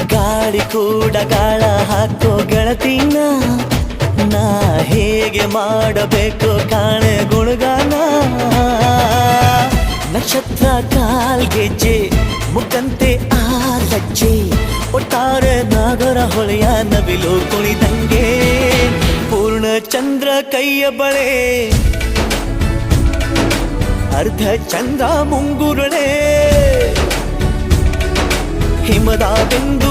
ಗಾಳಿ ಕೂಡ ಗಾಳ ಹಾಕೋ ಗೆಳತಿನ ನಾ ಹೇಗೆ ಮಾಡಬೇಕು ಕಾಣೆ ಗುಣಗಾನ ನಕ್ಷತ್ರ ಕಾಲ್ಗೆಜ್ಜೆ ಮುಖಂತೆ ಆ ಲಜ್ಜೆ ಒಟ್ಟಾರೆ ನಾಗರ ಹೊಳೆಯ ನವಿಲು ಕುಣಿದಂಗೆ ಪೂರ್ಣ ಚಂದ್ರ ಕೈಯ ಬಳೆ ಅರ್ಧ ಚಂದ್ರ ಮುಂಗುರುಳೆ ಹಿಮದ ಬಿಂದು